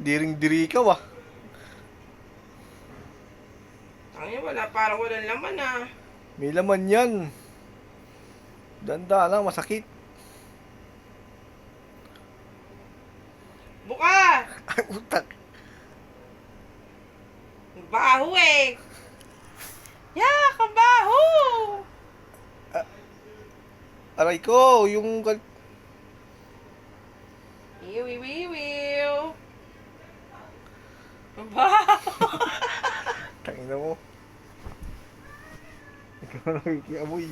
Diring-diri ka ba? Ay, wala, parang walang laman ah. May laman yan. Danda lang, masakit. Buka! Ay, utak. Baho eh! Yak! Ang baho! Aray ko, Iwiwiwiw! Ang baho! Tangina mo. Ikaw nakikiamoy.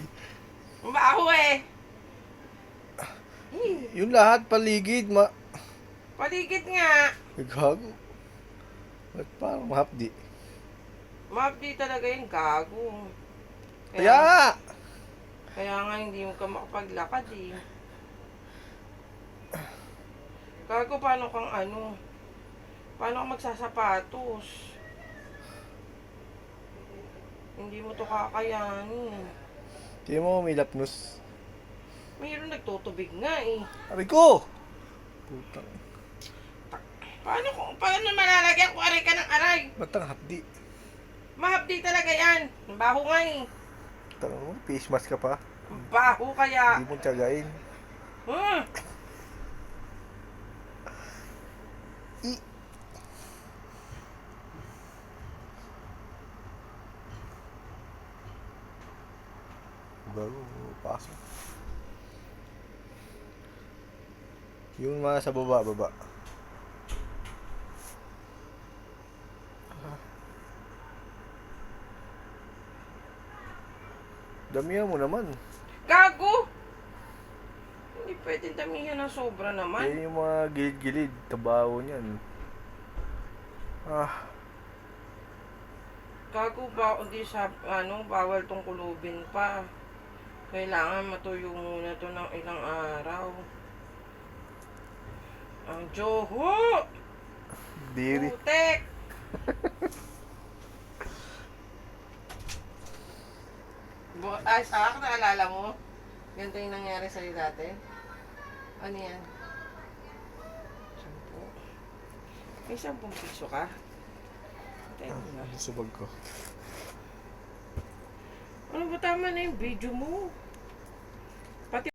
Ang baho eh! Yung lahat, paligid, Paligid nga! Gago. Ba't parang mahapdi? Mabdi talaga yung gago. Kaya nga! Kaya nga hindi mo ka makapaglakad eh. Gago, paano kang ano? Paano kang magsasapatos? Hindi mo to kakayanin. Tingnan mo, may lapnos. Mayroon nagtutubig nga eh. Aray ko! Putang. Paano malalagyan ko aray ka ng aray? Ba't ang hapdi? Mahapdi talaga yan. Ang baho nga eh. Tanong mo, face mask ka pa. Ang baho kaya. Hindi mo tiyagain. Hmm. I. Bago, pasok. Yung mga sa baba. Damihan mo naman. Gago! Hindi pwedeng damihan ng sobra naman. Yan yung mga gilid-gilid. Tabaho niyan. Gago ba, hindi sa, bawal tong kulubin pa. Kailangan matuyo muna to ng ilang araw. Ang joho! Diri. Putek! Ay, naalala mo? Ganito yung nangyari sa'yo dati? Ano yan? 10. May 10 piso ka? Tayo mo na. Subag ko. Ano ba, tama na yung video mo?